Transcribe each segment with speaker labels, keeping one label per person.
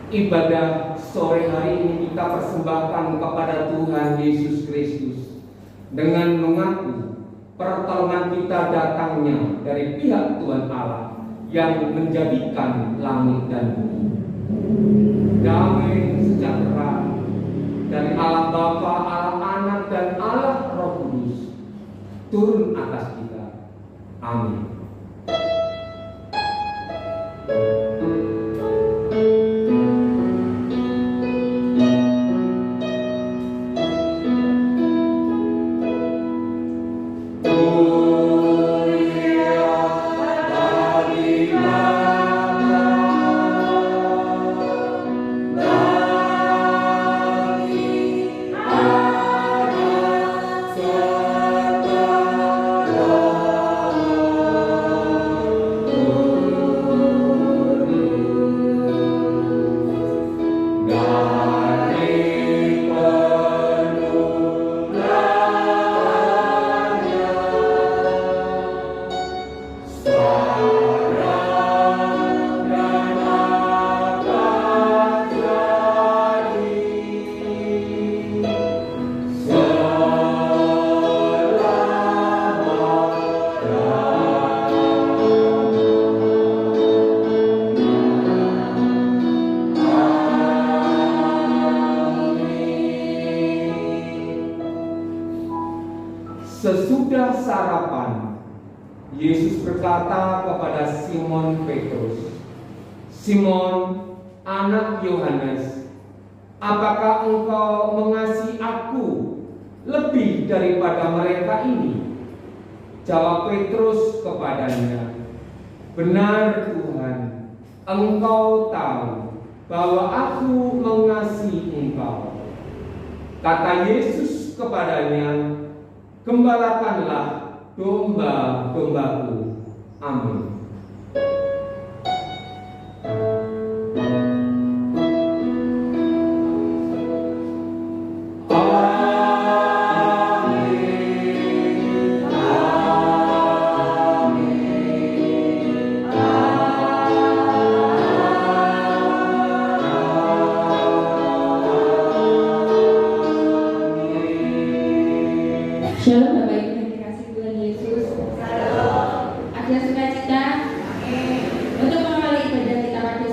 Speaker 1: Ibadah sore hari ini kita persembahkan kepada Tuhan Yesus Kristus dengan mengaku pertolongan kita datangnya dari pihak Tuhan Allah yang menjadikan langit dan bumi. Damai sejahtera dari Allah Bapa, Allah Anak, dan Allah Roh Kudus turun atas kita. Amin. Sesudah sarapan, Yesus berkata kepada Simon Petrus, "Simon, anak Yohanes, apakah engkau mengasihi aku lebih daripada mereka ini?" Jawab Petrus kepadanya, "Benar Tuhan, engkau tahu bahwa aku mengasihi engkau." Kata Yesus kepadanya, "Gembalakanlah domba-dombaku." Amin.
Speaker 2: Shalom Bapak Ibu yang dikasihi Tuhan Yesus. Shalom. Ada sukacita. Amin. Untuk mengawali ibadah kita pada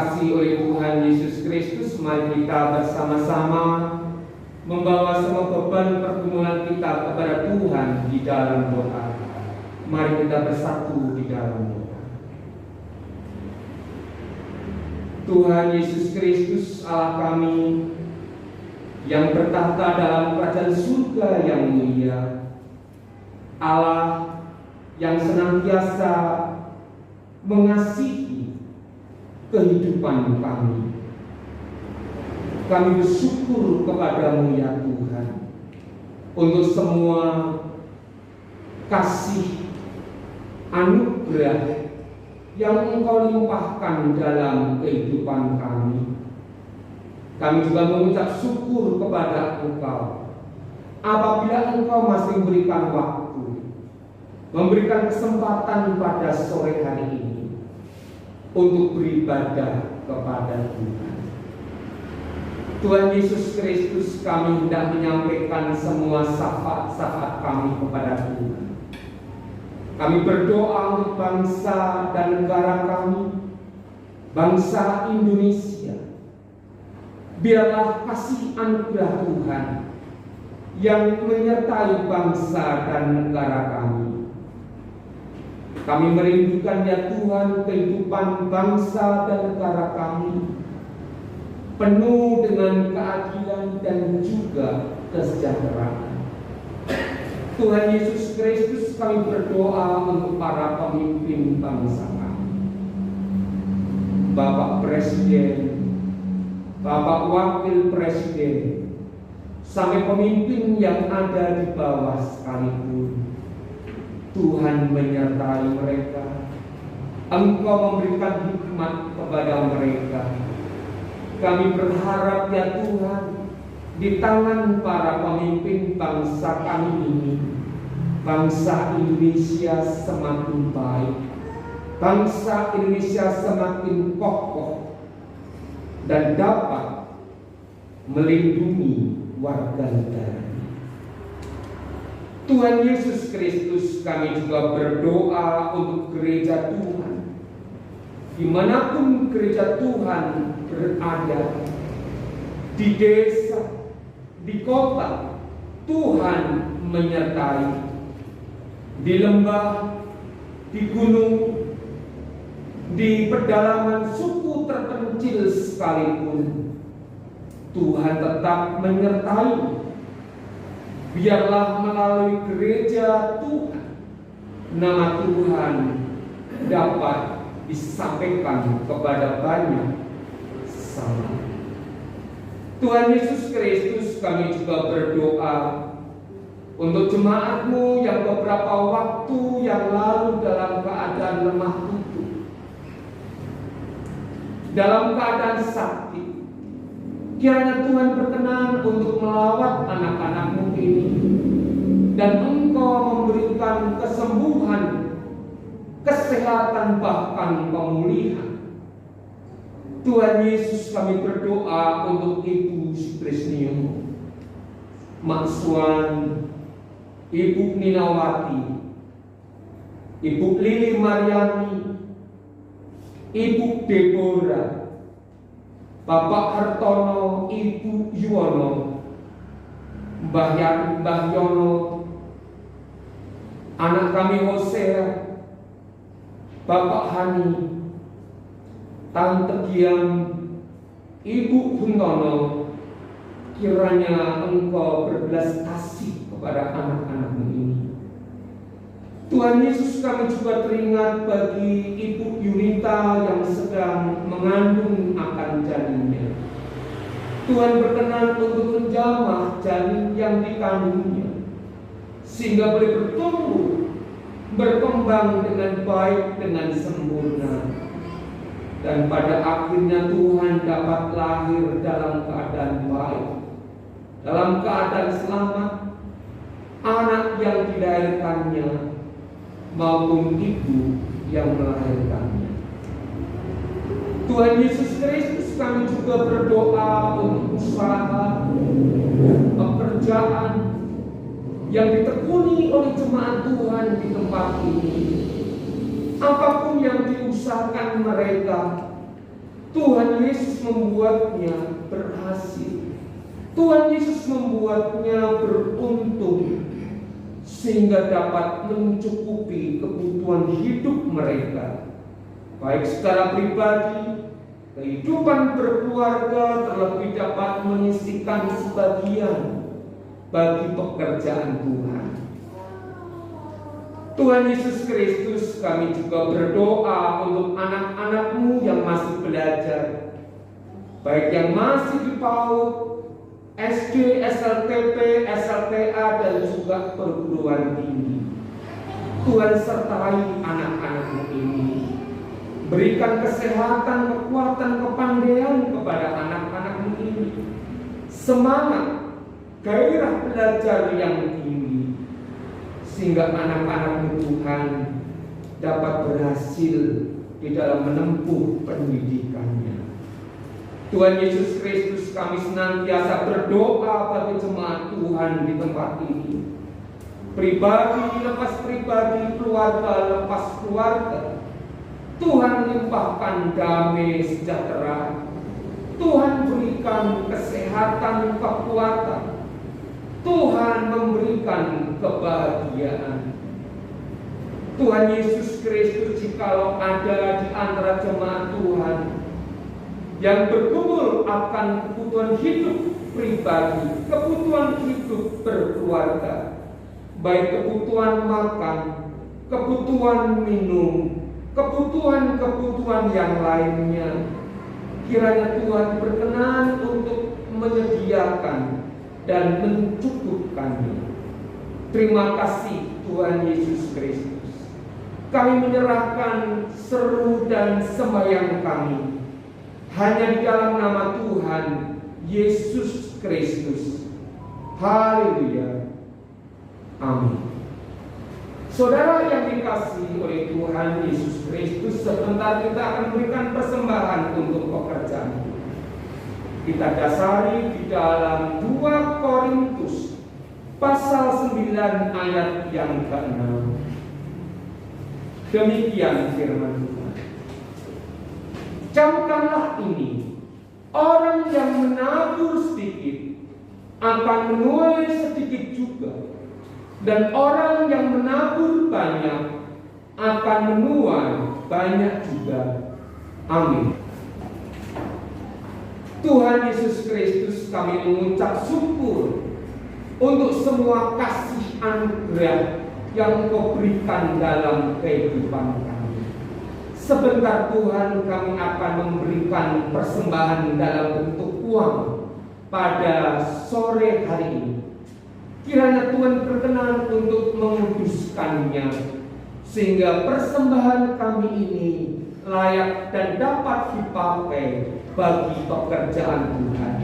Speaker 1: terkasih oleh Tuhan Yesus Kristus, mari kita bersama-sama membawa semua beban pergumulan kita kepada Tuhan di dalam doa. Mari kita bersatu di dalam doa. Tuhan Yesus Kristus, Allah kami yang bertahta dalam kerajaan surga yang mulia, Allah yang senantiasa mengasihi kehidupan kami. Kami bersyukur kepadamu ya Tuhan untuk semua kasih anugerah yang Engkau limpahkan dalam kehidupan kami. Kami juga mengucap syukur kepada Engkau apabila Engkau masih memberikan waktu, memberikan kesempatan pada sore hari ini untuk beribadah kepada Tuhan. Tuhan Yesus Kristus, kami hendak menyampaikan semua syafaat kami kepada Tuhan. Kami berdoa untuk bangsa dan negara kami, bangsa Indonesia. Biarlah kasih anugerah Tuhan yang menyertai bangsa dan negara kami. Kami merindukan ya Tuhan kehidupan bangsa dan negara kami penuh dengan keadilan dan juga kesejahteraan. Tuhan Yesus Kristus, kami berdoa untuk para pemimpin bangsa kami, Bapak Presiden, Bapak Wakil Presiden, sampai pemimpin yang ada di bawah sekalipun. Tuhan menyertai mereka. Engkau memberikan hikmat kepada mereka. Kami berharap ya Tuhan, di tangan para pemimpin bangsa kami ini, bangsa Indonesia semakin baik, bangsa Indonesia semakin kokoh dan dapat melindungi warga negara. Tuhan Yesus Kristus, kami juga berdoa untuk gereja Tuhan. Dimanapun gereja Tuhan berada, di desa, di kota, Tuhan menyertai. Di lembah, di gunung, di pedalaman suku terpencil sekalipun, Tuhan tetap menyertai. Biarlah melalui gereja Tuhan, nama Tuhan dapat disampaikan kepada banyak sesama. Tuhan Yesus Kristus, kami juga berdoa untuk jemaat-Mu yang beberapa waktu yang lalu dalam keadaan lemah lutut, dalam keadaan sakit. Kiranya Tuhan berkenan untuk melawat anak-anak-Mu ini, dan Engkau memberikan kesembuhan, kesehatan, bahkan pemulihan. Tuhan Yesus, kami berdoa untuk Ibu Sutrisnio, Mak Suan, Ibu Ninawati, Ibu Lili Mariani, Ibu Deborah, Bapak Hartono, Ibu Yuwono, Mbah Yono, anak kami Hosea, Bapak Hani, Tante Giam, Ibu Huntono. Kiranya Engkau berbelas kasih kepada anak-anak-Mu ini. Tuhan Yesus, kami juga teringat bagi Ibu Yunita yang sedang mengandung akan janinnya. Tuhan berkenan untuk menjamah janin yang dikandungnya, sehingga boleh bertumbuh, berkembang dengan baik, dengan sempurna. Dan pada akhirnya Tuhan dapat lahir dalam keadaan baik, dalam keadaan selamat, anak yang dilahirkannya maupun ibu yang melahirkannya. Tuhan Yesus Kristus, kami juga berdoa untuk usaha, pekerjaan yang ditekuni oleh jemaat Tuhan di tempat ini. Apapun yang diusahakan mereka, Tuhan Yesus membuatnya berhasil. Tuhan Yesus membuatnya beruntung sehingga dapat mencukupi kebutuhan hidup mereka, baik secara pribadi, kehidupan berkeluarga, terlebih dapat menyisihkan sebagian bagi pekerjaan Tuhan. Tuhan Yesus Kristus, kami juga berdoa untuk anak-anak-Mu yang masih belajar, baik yang masih di PAUD, SD, SLTP, SLTA, dan juga perguruan tinggi. Tuhan sertai anak-anak-Mu ini. Berikan kesehatan, kekuatan, kepandaian kepada anak-anak-Mu ini. Semangat, gairah belajar yang tinggi, sehingga anak-anak Tuhan dapat berhasil di dalam menempuh pendidikannya. Tuhan Yesus Kristus, kami senantiasa berdoa bagi jemaat Tuhan di tempat ini. Pribadi lepas pribadi, keluarga lepas keluarga. Tuhan limpahkan damai sejahtera. Tuhan berikan kesehatan, kekuatan. Tuhan memberikan kebahagiaan. Tuhan Yesus Kristus, jikalau ada di antara jemaat Tuhan yang bergumul akan kebutuhan hidup pribadi, kebutuhan hidup berkeluarga, baik kebutuhan makan, kebutuhan minum, kebutuhan-kebutuhan yang lainnya, kiranya Tuhan berkenan untuk menyediakan dan mencukupkannya. Terima kasih Tuhan Yesus Kristus. Kami menyerahkan seru dan sembahyang kami hanya di dalam nama Tuhan Yesus Kristus. Haleluya. Amin. Saudara yang dikasihi oleh Tuhan Yesus Kristus, sebentar kita akan memberikan persembahan untuk pekerjaan. Kita dasari di dalam 2 Korintus pasal 9 ayat yang ke-6. Demikian firman Tuhan. Camkanlah ini, orang yang menabur sedikit akan menuai sedikit juga, dan orang yang menabur banyak akan menuai banyak juga. Amin. Tuhan Yesus Kristus, kami mengucap syukur untuk semua kasih anugerah yang Engkau berikan dalam kehidupan kami. Sebentar Tuhan, kami akan memberikan persembahan dalam bentuk uang pada sore hari ini. Kiranya Tuhan berkenan untuk menguduskannya, sehingga persembahan kami ini layak dan dapat dipakai bagi pekerjaan Tuhan.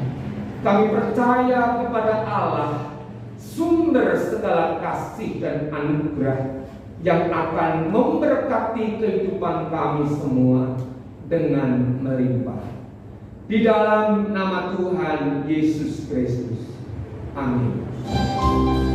Speaker 1: Kami percaya kepada Allah, sumber segala kasih dan anugerah, yang akan memberkati kehidupan kami semua dengan melimpah. Di dalam nama Tuhan Yesus Kristus. Amin.
Speaker 3: Tuhan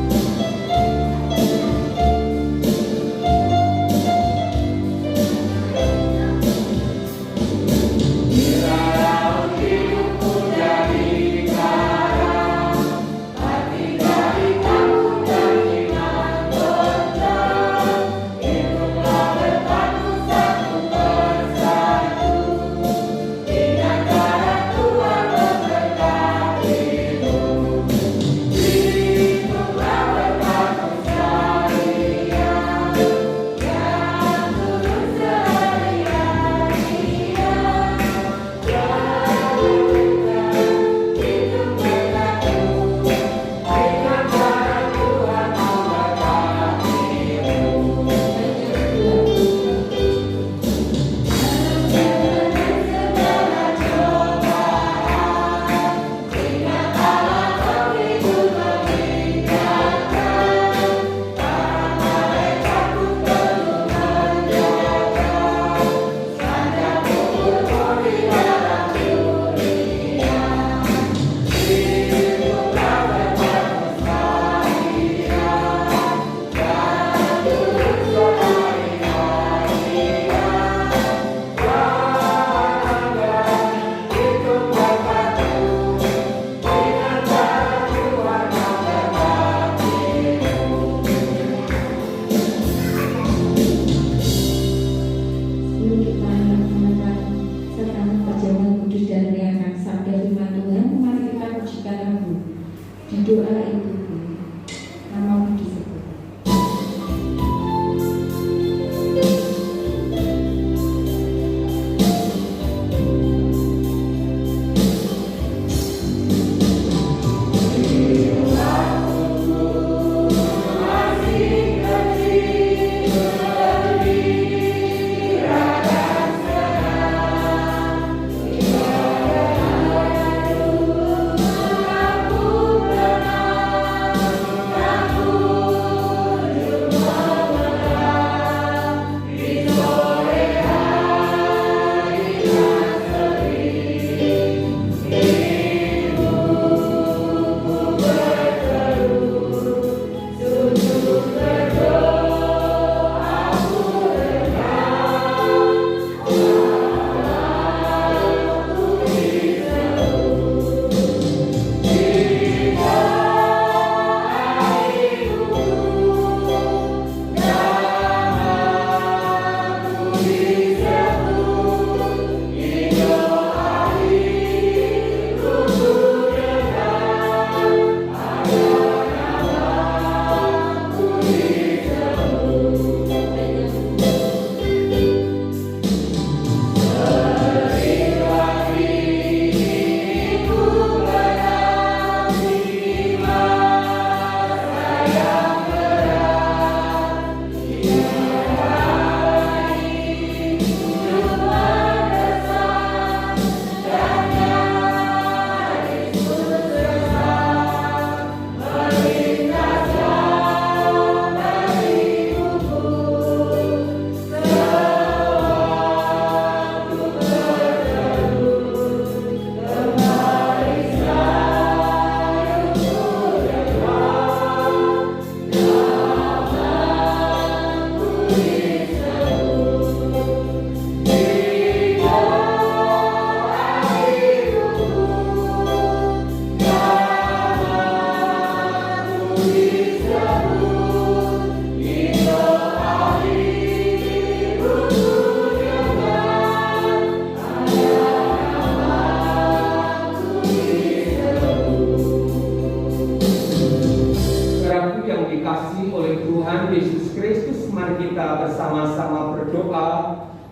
Speaker 1: kita bersama-sama berdoa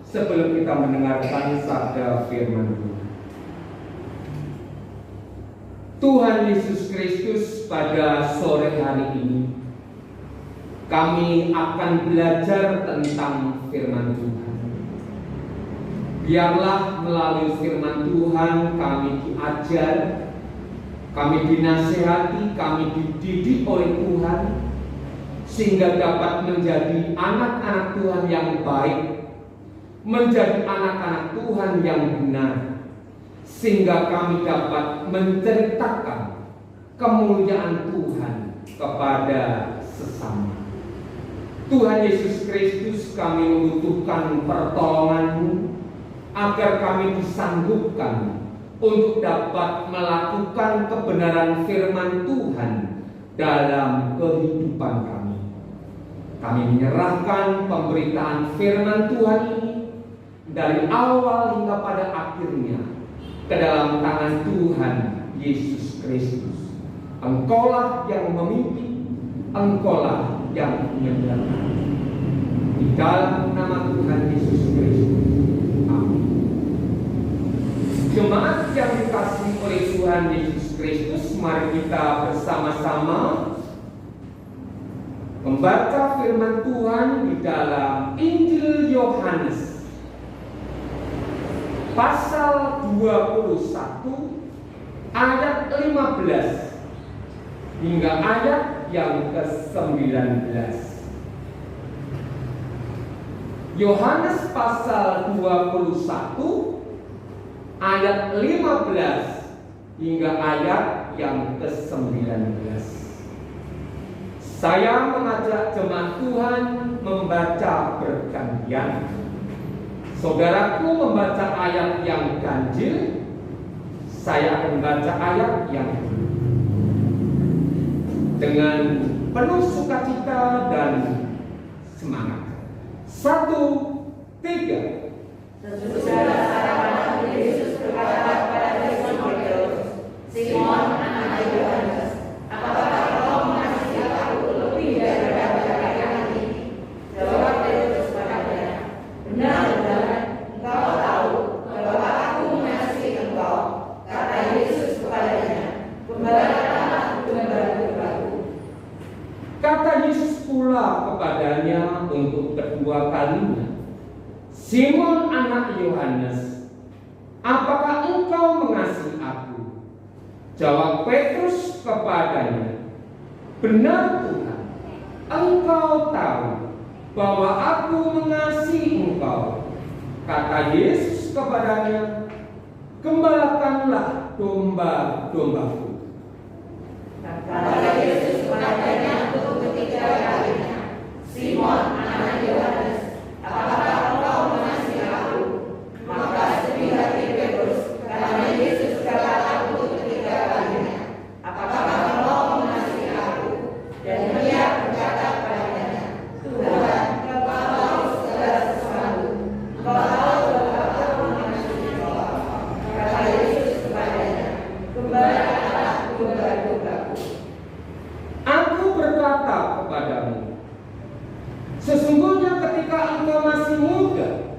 Speaker 1: sebelum kita mendengarkan sabda firman Tuhan. Tuhan Yesus Kristus, pada sore hari ini kami akan belajar tentang firman Tuhan. Biarlah melalui firman Tuhan kami diajar, kami dinasihati, kami dididik oleh Tuhan, sehingga dapat menjadi anak-anak Tuhan yang baik, menjadi anak-anak Tuhan yang benar, sehingga kami dapat menceritakan kemuliaan Tuhan kepada sesama. Tuhan Yesus Kristus, kami membutuhkan pertolongan-Mu agar kami disanggupkan untuk dapat melakukan kebenaran firman Tuhan dalam kehidupan kami. Kami menyerahkan pemberitaan firman Tuhan ini dari awal hingga pada akhirnya ke dalam tangan Tuhan Yesus Kristus. Engkaulah yang memimpin, Engkaulah yang menyerahkan. Di dalam nama Tuhan Yesus Kristus. Amin. Jemaat yang dikasihi oleh Tuhan Yesus Kristus, mari kita bersama-sama membaca firman Tuhan di dalam Injil Yohanes pasal 21 ayat 15 hingga ayat yang ke-19. Yohanes pasal 21 ayat 15 hingga ayat yang ke-19. Saya mengajak jemaat Tuhan membaca bergantian. Saudaraku membaca ayat yang ganjil, saya akan membaca ayat yang genap. Dengan penuh sukacita dan semangat. 1, 3.
Speaker 3: Sesudah sahabat Yesus berkata kepada Simon, Simon anak Yohanes, apakah kau mengasihi aku lebih daripada yang ini? Jawab Petrus padanya, benar-benar engkau tahu bahwa aku mengasihi engkau. Kata Yesus kepadanya, gembalakanlah domba-dombaku.
Speaker 1: Kata Yesus pula kepadanya untuk kedua kalinya, Simon anak Yohanes, apakah engkau mengasihi aku? Jawab Petrus kepadanya, benar Tuhan, engkau tahu bahwa aku mengasihi engkau. Kata Yesus kepadanya, gembalakanlah domba-dombaku.
Speaker 3: Kata Yesus kepadanya untuk ketiga kalinya, Simon anak Yohanes, apakah engkau mengasihi aku? Maka sedih hati Petrus karena Yesus berkata untuk ketiga kalinya, apakah engkau mengasihi aku? Dan dia berkata kepadanya, Tuhan, engkau tahu segala sesuatu, engkau tahu bahwa aku mengasihi engkau. Kata Yesus kepadanya, gembalakanlah domba-dombaku.
Speaker 1: Aku berkata kepadamu, sesungguhnya ketika engkau masih muda,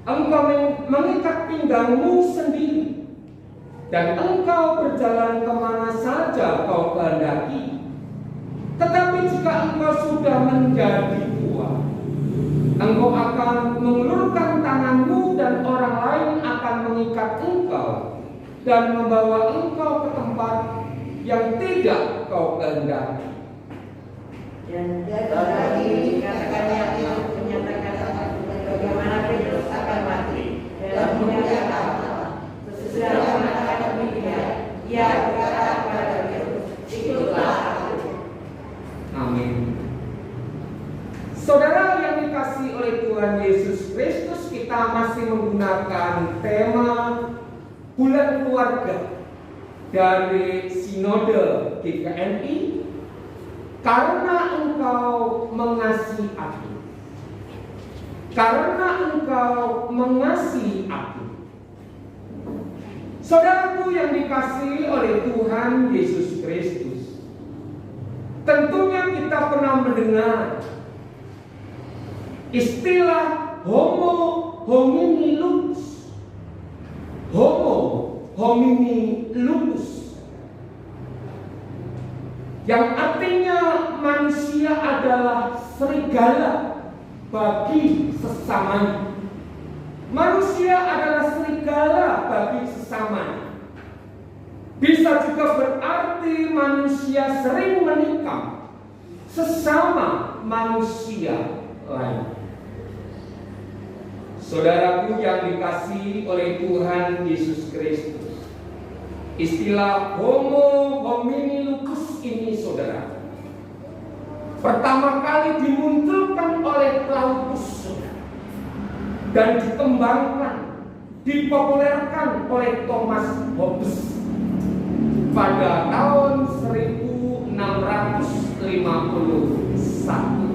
Speaker 1: engkau mengikat pinggangmu sendiri, dan engkau berjalan kemana saja kau kehendaki. Tetapi jika engkau sudah menjadi tua, engkau akan mengulurkan tanganmu dan orang lain akan mengikat engkau dan membawa engkau ke tempat yang tidak kau kehendaki.
Speaker 3: Dan lagi dikatakannya untuk menyatakan bagaimana Petrus akan mati dalam mendengar Allah. Sesudah mengatakan demikian, ia berkata kepada Petrus, ikutlah aku.
Speaker 1: Amin. Saudara yang dikasihi oleh Tuhan Yesus Kristus, kita masih menggunakan tema bulan keluarga dari Sinode GKNI. Karena engkau mengasihi aku. Karena engkau mengasihi aku. Saudaraku yang dikasihi oleh Tuhan Yesus Kristus, tentunya kita pernah mendengar istilah homo homini lupus. Homo homini lupus, yang artinya manusia adalah serigala bagi sesamanya. Manusia adalah serigala bagi sesamanya. Bisa juga berarti manusia sering menikam sesama manusia lain. Saudaraku yang dikasihi oleh Tuhan Yesus Kristus, istilah homo homini lupus ini, saudara, pertama kali dimunculkan oleh Plautus dan dikembangkan, dipopulerkan oleh Thomas Hobbes pada tahun 1651.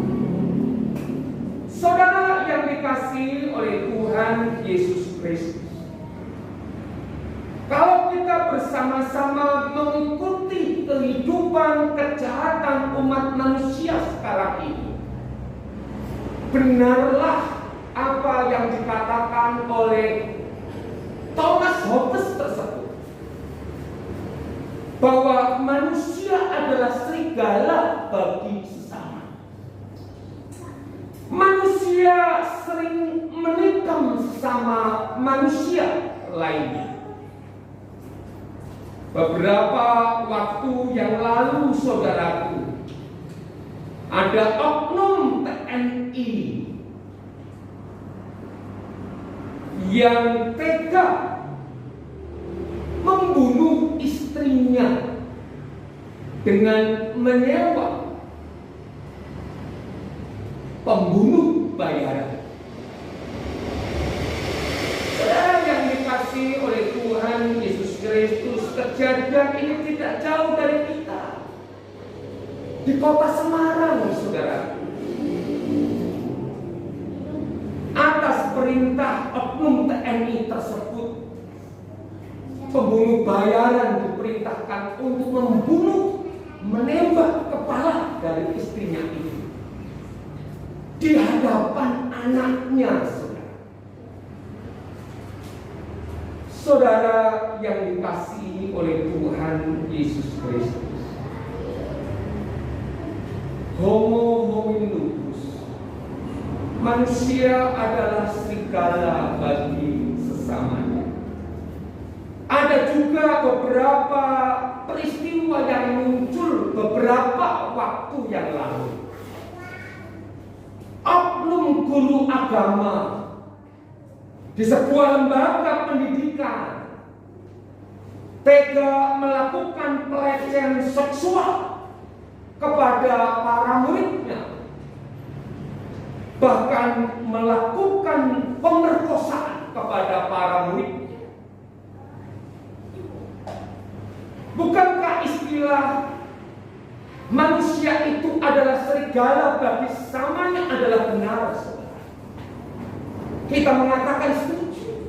Speaker 1: Saudara yang dikasihi oleh Tuhan Yesus Kristus, kalau kita bersama-sama mengikuti kehidupan kejahatan umat manusia sekarang ini, benarlah apa yang dikatakan oleh Thomas Hobbes tersebut, bahwa manusia adalah serigala bagi sesama. Manusia sering menikam sesama manusia lainnya. Beberapa waktu yang lalu, saudaraku, ada oknum TNI yang tega membunuh istrinya dengan menyewa pembunuh bayaran. Saudara yang dikasihi oleh Tuhan Yesus Kristus, kejadian ini tidak jauh dari kita, di kota Semarang, saudara. Atas perintah oknum TNI tersebut, pembunuh bayaran diperintahkan untuk membunuh, menembak kepala dari istrinya itu di hadapan anaknya, saudara. Saudara yang dikasihi oleh Tuhan Yesus Kristus, homo homini lupus, manusia adalah serigala bagi sesamanya. Ada juga beberapa peristiwa yang muncul beberapa waktu yang lalu. Oknum guru agama di sebuah lembaga pendidikan tega melakukan pelecehan seksual kepada para muridnya, bahkan melakukan pemerkosaan kepada para muridnya. Bukankah istilah manusia itu adalah serigala bagi sesamanya adalah benar, saudara? Kita mengatakan setuju.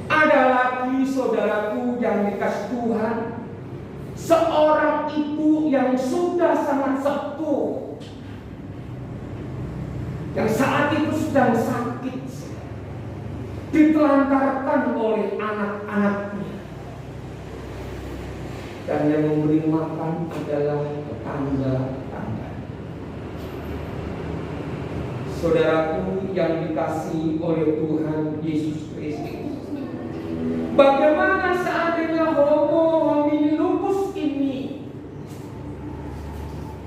Speaker 1: Ada lagi, saudaraku yang dikasihi Tuhan, seorang ibu yang sudah sangat sepuh, yang saat itu sedang sakit, ditelantarkan oleh anak-anaknya, dan yang memberi makan adalah tetangga-tetangga. Saudaraku yang dikasihi oleh Tuhan Yesus Kristus, bagaimana seandainya homo homini lupus ini,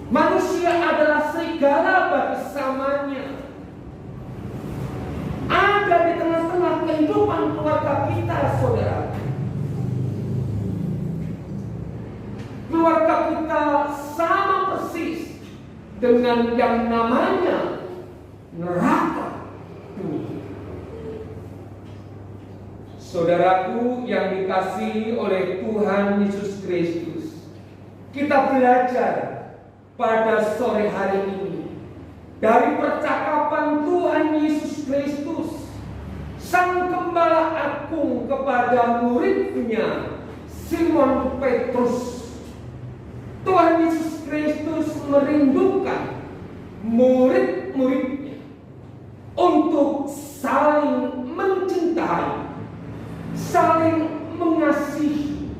Speaker 1: manusia adalah serigala bagi sesamanya, ada di tengah-tengah kehidupan keluarga kita, saudara. Keluarga kita sama persis dengan yang namanya neraka dunia. Saudaraku yang dikasihi oleh Tuhan Yesus Kristus, kita belajar pada sore hari ini dari percakapan Tuhan Yesus Kristus, Sang Gembala Agung, kepada muridnya Simon Petrus. Tuhan Yesus Kristus merindukan murid-muridnya untuk saling mencintai, saling mengasihi,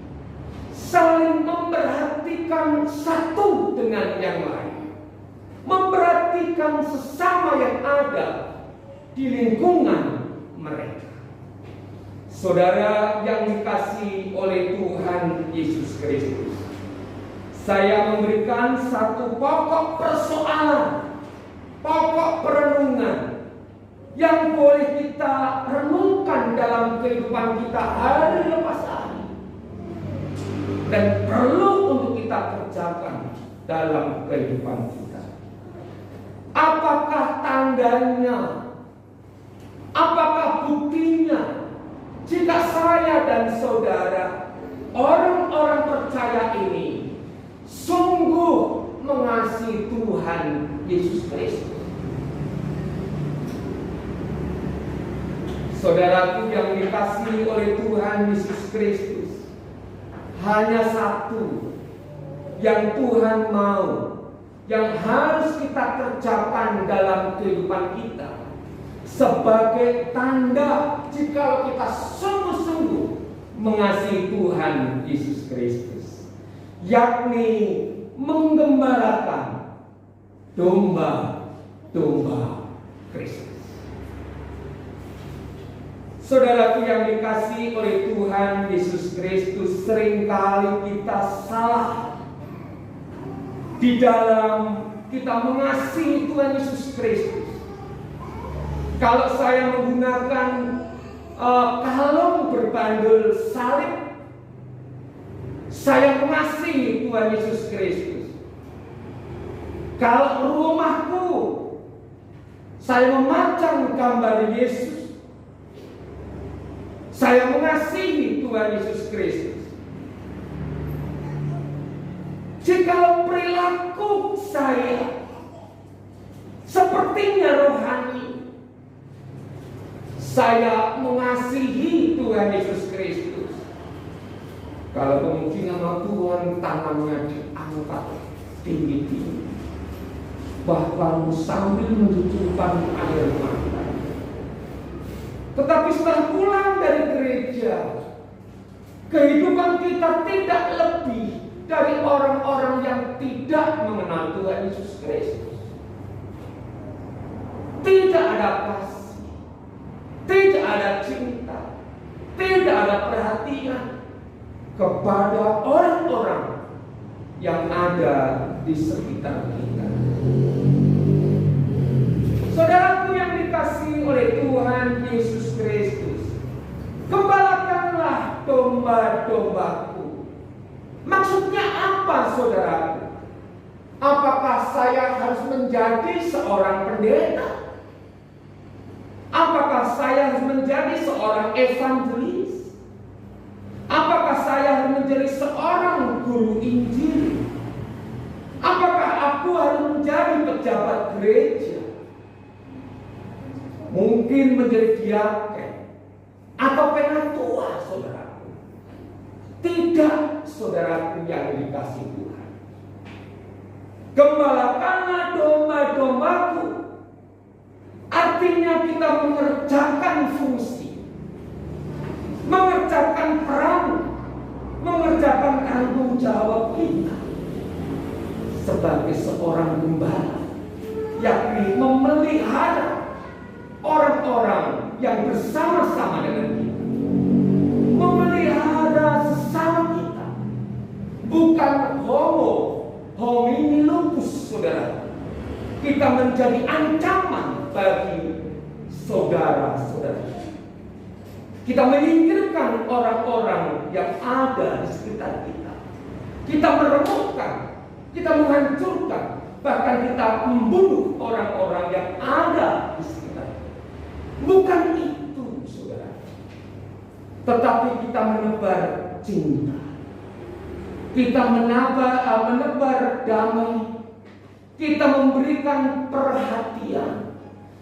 Speaker 1: saling memperhatikan satu dengan yang lain, memperhatikan sesama yang ada di lingkungan mereka. Saudara yang dikasihi oleh Tuhan Yesus Kristus, saya memberikan satu pokok persoalan, pokok perenungan yang boleh kita renungkan dalam kehidupan kita hari lepas hari, dan perlu untuk kita kerjakan dalam kehidupan kita. Apakah tandanya? Apakah buktinya? Jika saya dan saudara, orang-orang percaya ini, sungguh mengasihi Tuhan Yesus Kristus. Saudaraku yang dikasihi oleh Tuhan Yesus Kristus, hanya satu yang Tuhan mau, yang harus kita kerjakan dalam kehidupan kita sebagai tanda jika kita sungguh-sungguh mengasihi Tuhan Yesus Kristus, yakni menggembalakan domba-domba Kristus. Saudaraku yang dikasihi oleh Tuhan Yesus Kristus, seringkali kita salah di dalam kita mengasihi Tuhan Yesus Kristus. Kalau saya menggunakan kalung berbandul salib, saya mengasihi Tuhan Yesus Kristus. Kalau rumahku saya memajang gambar Yesus, saya mengasihi Tuhan Yesus Kristus. Jika perilaku saya sepertinya rohani, saya mengasihi Tuhan Yesus Kristus. Kalau kemungkinan Tuhan tangannya diangkat tinggi-tinggi, bahkan sambil mencucurkan air mata. Tetapi setelah pulang dari gereja, kehidupan kita tidak lebih dari orang-orang yang tidak mengenal Tuhan Yesus Kristus. Tidak ada kasih, tidak ada cinta, tidak ada perhatian kepada orang-orang yang ada di sekitar kita. Saudaraku yang dikasihi oleh Tuhan Yesus Kristus, gembalakanlah domba-dombaku. Maksudnya apa, saudaraku? Apakah saya harus menjadi seorang pendeta? Apakah saya harus menjadi seorang evangelis? Apakah saya harus menjadi seorang guru Injil? Apakah aku harus menjadi pejabat gereja? Mungkin menjadi diaken atau penatua, saudaraku. Tidak, saudaraku yang dikasihi Tuhan. Gembalakanlah domba-dombaku. Artinya kita mengerjakan fungsi, mengerjakan peran, mengerjakan tanggung jawab kita sebagai seorang gembala, yakni memelihara orang-orang yang bersama-sama dengan kita, memelihara sesama kita, bukan homini lupus, saudara. Kita menjadi ancaman bagi saudara-saudara. Kita menyingkirkan orang-orang yang ada di sekitar kita. Kita meremukkan, kita menghancurkan, bahkan kita membunuh orang-orang yang ada di sekitar kita. Bukan itu, saudara. Tetapi kita menebar cinta. Kita menebar damai. Kita memberikan perhatian.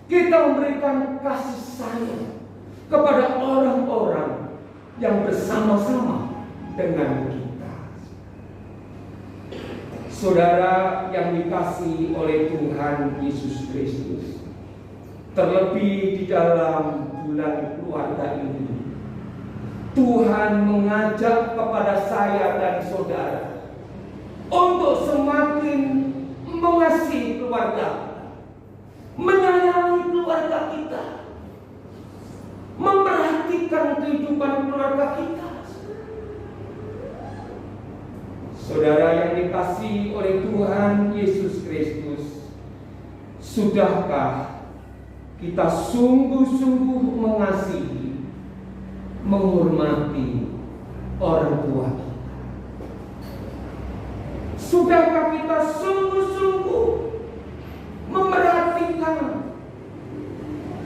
Speaker 1: Kita memberikan kasih sayang kepada orang-orang yang bersama-sama dengan kita. Saudara yang dikasihi oleh Tuhan Yesus Kristus, terlebih di dalam bulan keluarga ini, Tuhan mengajak kepada saya dan saudara untuk semakin mengasihi keluarga, menyayangi keluarga kita, memperhatikan kehidupan keluarga kita. Saudara yang dikasihi oleh Tuhan Yesus Kristus, sudahkah kita sungguh-sungguh mengasihi, menghormati orang tua kita? Sudahkah kita sungguh-sungguh memperhatikan,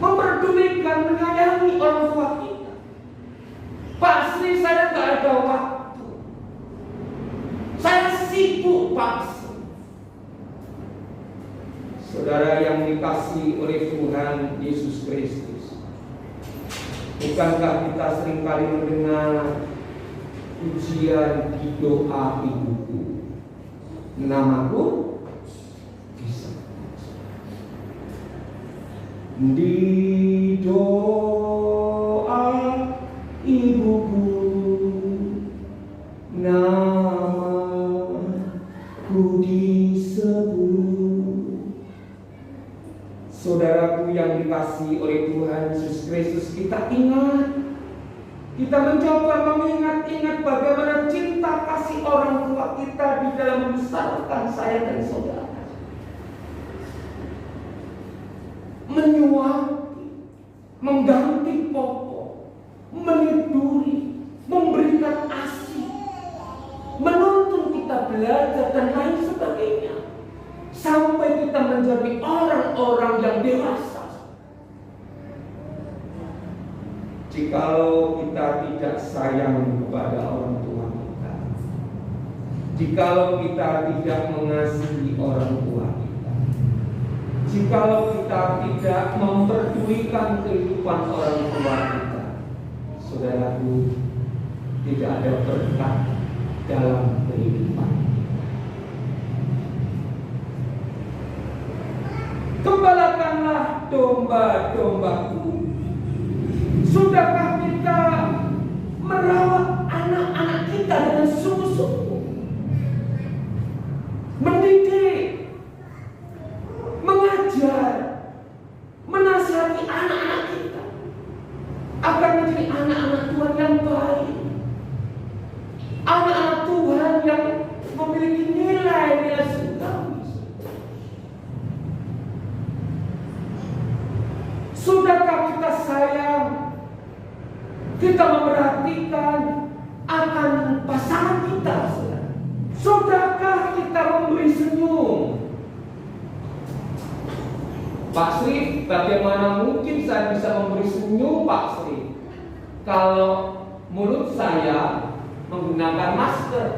Speaker 1: memperdulikan, menyayangi orang tua kita? Pak Sri, saya nggak ada waktu. Saya sibuk, Pak. Saudara yang dikasihi oleh Tuhan Yesus Kristus, bukankah kita seringkali mendengar ujian di doa ibuku, namaku bisa di doa ibuku, namaku disebut. Saudaraku yang dikasihi oleh Tuhan Yesus Kristus, kita ingat, kita mencoba mengingat-ingat bagaimana cinta kasih orang tua kita di dalam membesarkan saya dan saudara, menyuapi, mengganti popok, meniduri, memberikan ASI, menuntun kita belajar dan lain sebagainya, sampai kita menjadi orang-orang yang dewasa. Jikalau kita tidak sayang kepada orang tua kita, jikalau kita tidak mengasihi orang tua kita, jikalau kita tidak memperdulikan kehidupan orang tua kita, saudaraku, tidak ada berkat dalam kehidupan. Gembalakanlah domba-dombaku. Sudahkah kita merawat anak-anak kita dengan sungguh-sungguh, mendidik, mengajar, menasihati anak-anak kita agar menjadi anak-anak Tuhan yang baik, anak-anak Tuhan yang memiliki nilai-nilai surgawi? Sudahkah kita sayang, kita memperhatikan akan pasangan kita? Sudahkah kita memberi senyum? Pak Sri, bagaimana mungkin saya bisa memberi senyum, Pak Sri, kalau mulut saya menggunakan masker?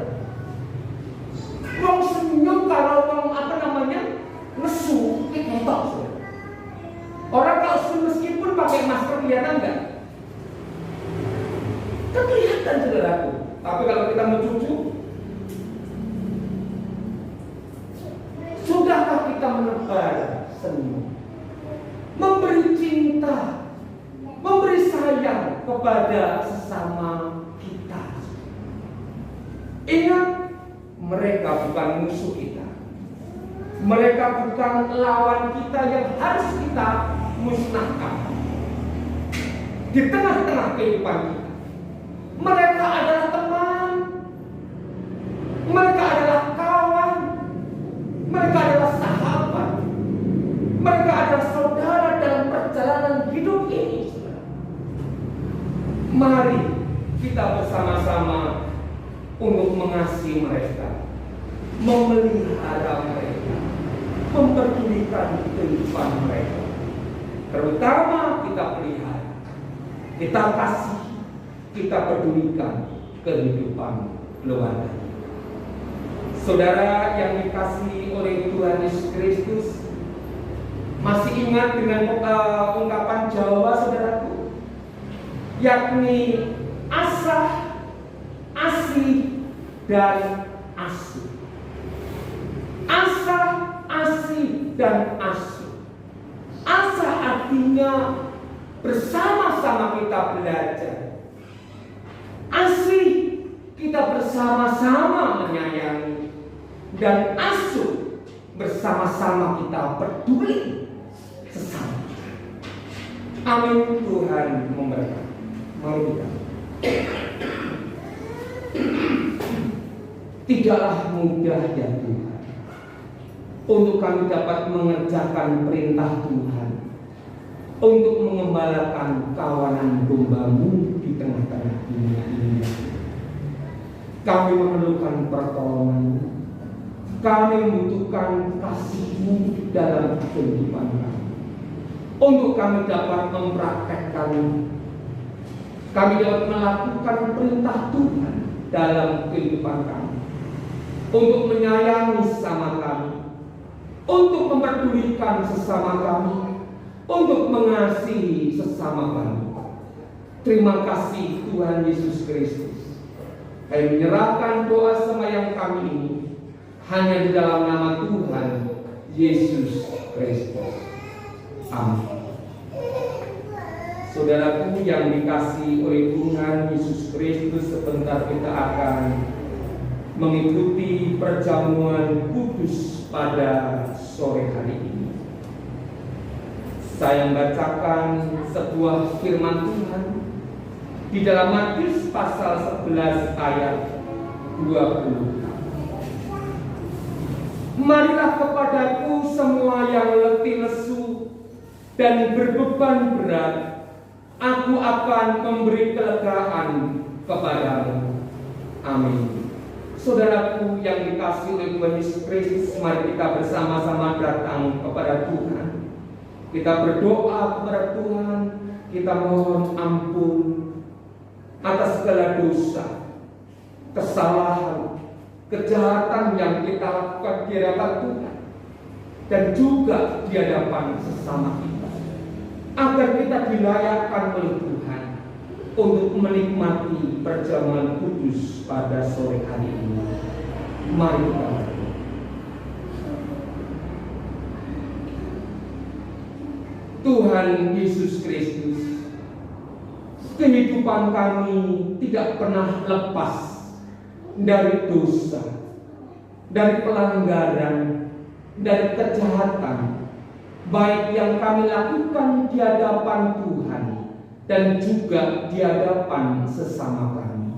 Speaker 1: Wong senyum kalau wong nesu, ketok. Orang kalau senyum meskipun pakai masker kelihatan enggak? Kan kelihatan, saudaraku. Tapi kalau kita mencucu, sudahkah kita menebar senyum, memberi cinta, memberi sayang kepada sesama kita? Ingat, mereka bukan musuh kita, mereka bukan lawan kita yang harus kita musnahkan di tengah-tengah kehidupan kita. Mereka adalah teman, mereka adalah kawan, mereka adalah sahabat, mereka adalah saudara dalam perjalanan hidup ini. Mari kita bersama-sama untuk mengasihi mereka, memelihara mereka, memperdulikan kehidupan mereka. Terutama kita pelihara, kita kasih, kita pedulikan kehidupan keluarga. Saudara yang dikasihi oleh Tuhan Yesus Kristus, masih ingat dengan ungkapan Jawa, saudaraku, yakni asah, asih, dan asuh. dan asuh. Asa artinya bersama-sama kita belajar. Asih kita bersama-sama menyayangi. Dan asuh bersama-sama kita peduli sesama. Amin. Tuhan memberkati. Mari kita. Tidaklah mudah ya Tuhan untuk kami dapat mengerjakan perintah Tuhan, untuk mengembalakan kawanan domba-Mu di tengah-tengah dunia ini. Kami memerlukan pertolongan-Mu. Kami membutuhkan kasih-Mu dalam kehidupan kami. Untuk kami dapat mempraktekkan, kami dapat melakukan perintah Tuhan dalam kehidupan kami. Untuk menyayangi sesama kami, untuk memperdulikan sesama kami, untuk mengasihi sesama kami. Terima kasih Tuhan Yesus Kristus. Kami menyerahkan doa sembahyang kami ini hanya di dalam nama Tuhan Yesus Kristus. Amin. Saudaraku yang dikasihi oleh Tuhan Yesus Kristus, sebentar kita akan mengikuti perjamuan kudus pada sore hari ini. Saya membacakan sebuah firman Tuhan di dalam Matius pasal 11 ayat 20. Marilah kepadaku semua yang letih lesu dan berbeban berat, aku akan memberi kelegaan kepadamu. Amin. Saudaraku yang dikasihi oleh Tuhan Yesus Kristus, mari kita bersama-sama datang kepada Tuhan. Kita berdoa kepada Tuhan, kita mohon ampun atas segala dosa, kesalahan, kejahatan yang kita lakukan di hadapan Tuhan dan juga di hadapan sesama kita, agar kita dilayakkan oleh Tuhan untuk menikmati perjamuan kudus pada sore hari ini. Mari kita berdoa. Tuhan Yesus Kristus, kehidupan kami tidak pernah lepas dari dosa, dari pelanggaran, dari kejahatan, baik yang kami lakukan di hadapan Tuhan dan juga di hadapan sesama kami.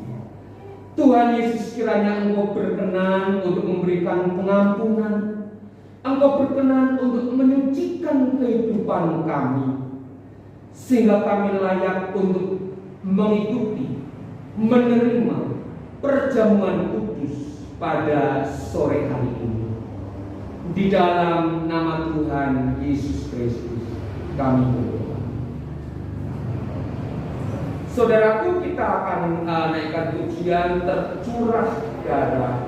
Speaker 1: Tuhan Yesus, kiranya Engkau berkenan untuk memberikan pengampunan, Engkau berkenan untuk menyucikan kehidupan kami, sehingga kami layak untuk mengikuti, menerima perjamuan kudus pada sore hari ini. Di dalam nama Tuhan Yesus Kristus kami berdoa. Saudaraku, kita akan naikkan pujian tercurah darah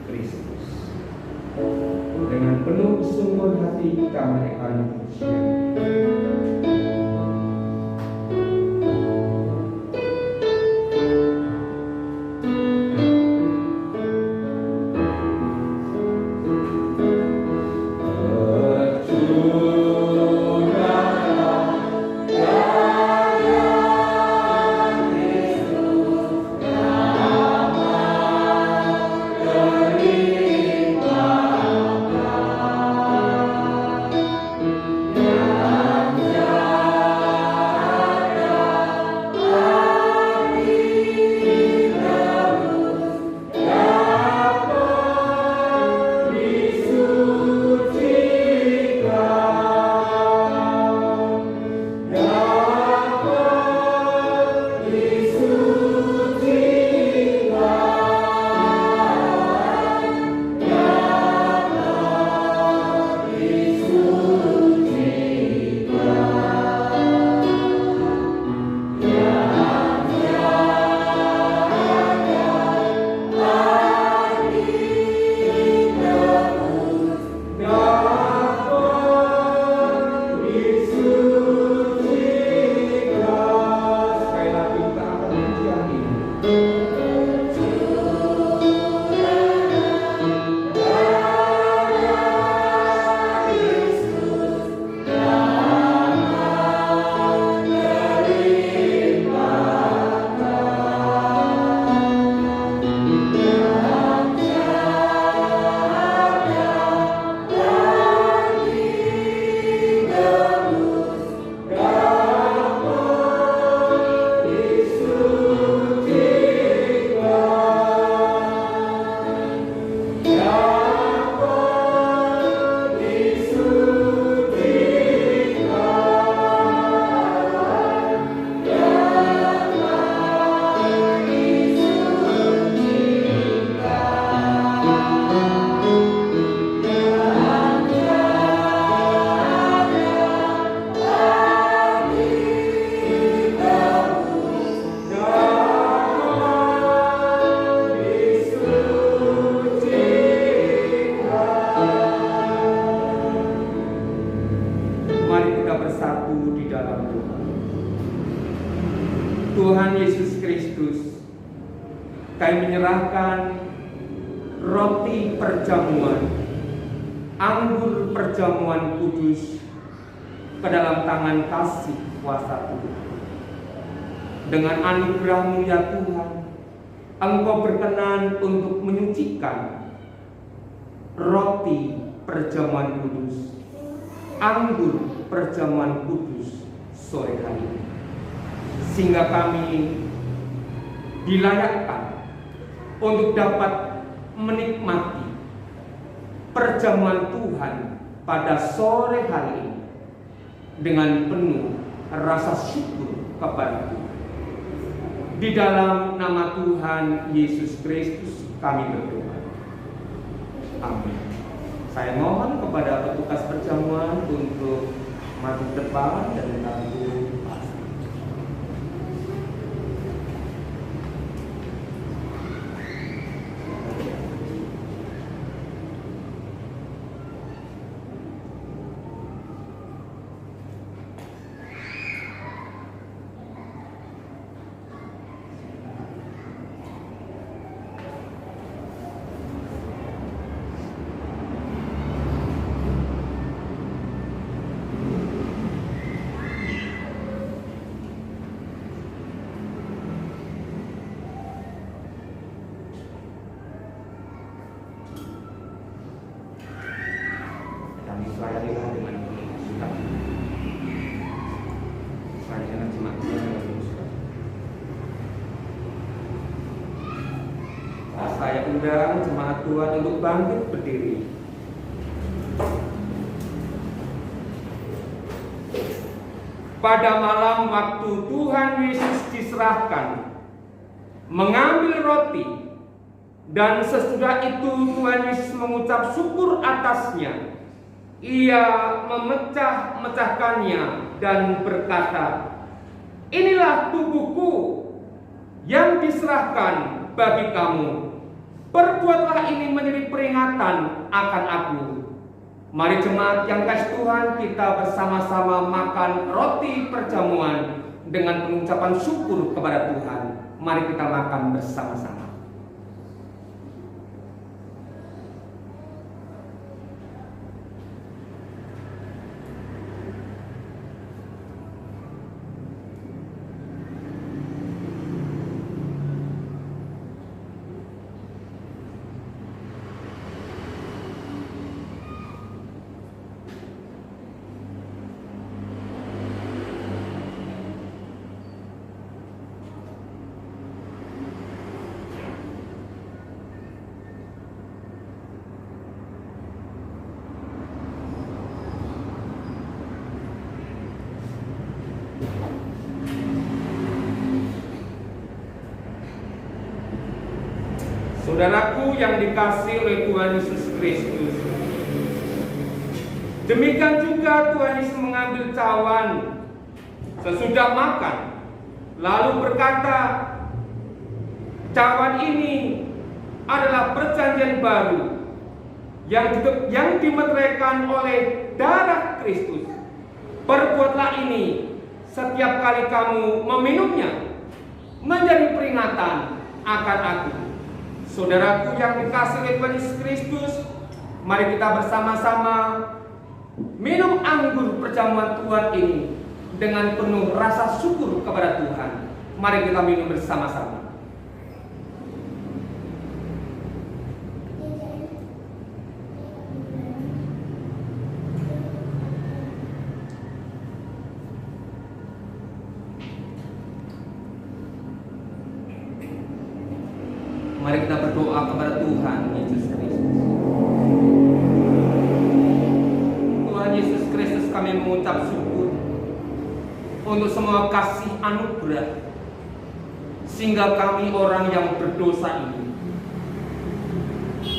Speaker 1: Kristus. Dengan penuh kesungguhan hati kita menaikkan pujian.
Speaker 3: Yeah.
Speaker 1: Mari kita bersatu di dalam doa. Tuhan Yesus Kristus, kami menyerahkan roti perjamuan, anggur perjamuan kudus ke dalam tangan kasih kuasa Tuhan. Dengan anugerah-Mu ya Tuhan, Engkau berkenan untuk menyucikan roti perjamuan kudus, anggur perjamuan kudus sore hari ini, sehingga kami dilayakkan untuk dapat menikmati perjamuan Tuhan pada sore hari ini dengan penuh rasa syukur kepada Tuhan. Di dalam nama Tuhan Yesus Kristus kami berdoa. Amin. Saya mohon kepada petugas perjamuan untuk maju depan dan mengambil pasti. Layanilah dengan sikap. Layanilah jemaat Tuhan dengan sikap. Saya undang jemaat Tuhan untuk bangkit berdiri. Pada malam waktu Tuhan Yesus diserahkan, mengambil roti, dan sesudah itu Tuhan Yesus mengucap syukur atasnya. Ia memecah-mecahkannya dan berkata, "Inilah tubuhku yang diserahkan bagi kamu. Perbuatlah ini menjadi peringatan akan aku." Mari jemaat yang kasih Tuhan, kita bersama-sama makan roti perjamuan dengan pengucapan syukur kepada Tuhan. Mari kita makan bersama-sama. Saudaraku yang dikasihi oleh Tuhan Yesus Kristus, demikian juga Tuhan Yesus mengambil cawan sesudah makan, lalu berkata, "Cawan ini adalah perjanjian baru yang dimeteraikan oleh darah Kristus. Perbuatlah ini setiap kali kamu meminumnya menjadi peringatan akan aku." Saudaraku yang dikasihi oleh Tuhan Yesus Kristus, mari kita bersama-sama minum anggur perjamuan Tuhan ini dengan penuh rasa syukur kepada Tuhan. Mari kita minum bersama-sama. Mari kita berdoa kepada Tuhan Yesus Kristus. Tuhan Yesus Kristus, kami mengucap syukur untuk semua kasih anugerah, sehingga kami orang yang berdosa ini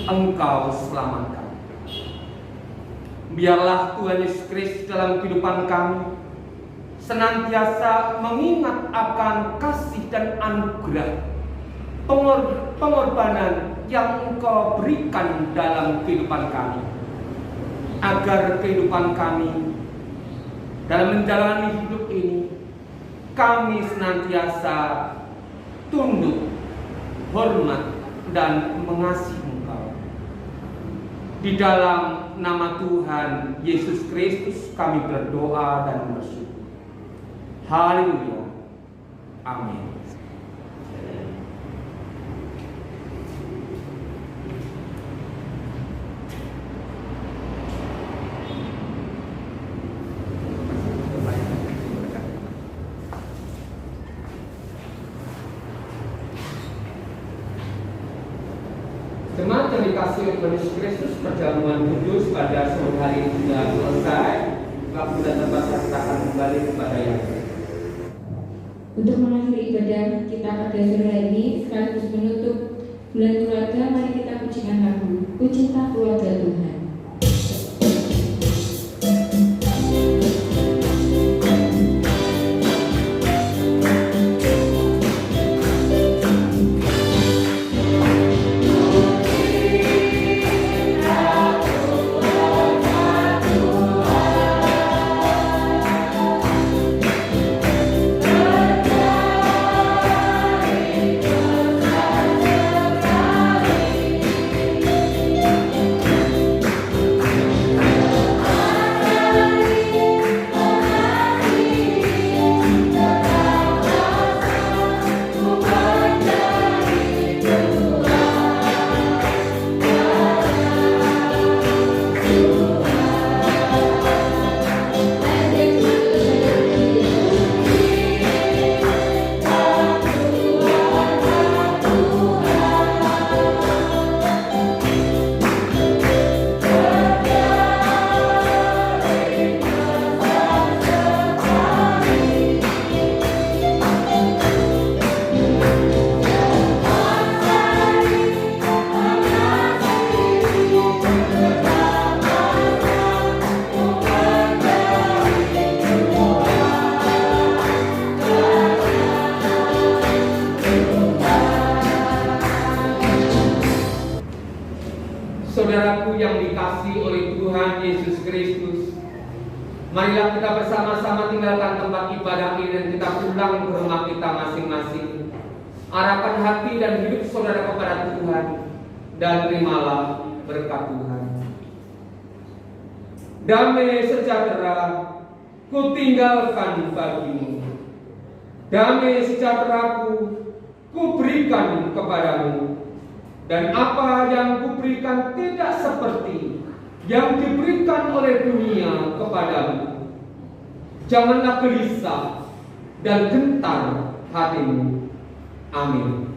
Speaker 1: Engkau selamatkan. Biarlah Tuhan Yesus Kristus dalam kehidupan kami senantiasa mengingat akan kasih dan anugerah, pengorbanan yang Engkau berikan dalam kehidupan kami, agar kehidupan kami dalam menjalani hidup ini kami senantiasa tunduk, hormat, dan mengasihi Engkau. Di dalam nama Tuhan Yesus Kristus kami berdoa dan bersyukur. Haleluya. Amin. Jemaat yang dikasihi oleh Yesus Kristus, perjamuan kudus pada sore hari ini sudah selesai. Waktu dan tempat kita akan kembali kepada yang
Speaker 2: Untuk mengakhiri ibadah kita pada sore hari ini sekaligus menutup bulan keluarga, mari kita pujikan lagu Ku Cinta Keluarga Tuhan.
Speaker 1: Saudaraku yang dikasihi oleh Tuhan Yesus Kristus, marilah kita bersama-sama tinggalkan tempat ibadah ini dan kita pulang ke rumah kita masing-masing. Arahkan hati dan hidup saudara kepada Tuhan dan terimalah berkat Tuhan. Damai sejahtera ku tinggalkan bagimu, damai sejahteraku ku berikan kepadamu. Dan apa yang kuberikan tidak seperti yang diberikan oleh dunia kepadamu. Janganlah gelisah dan gentar hatimu. Amin.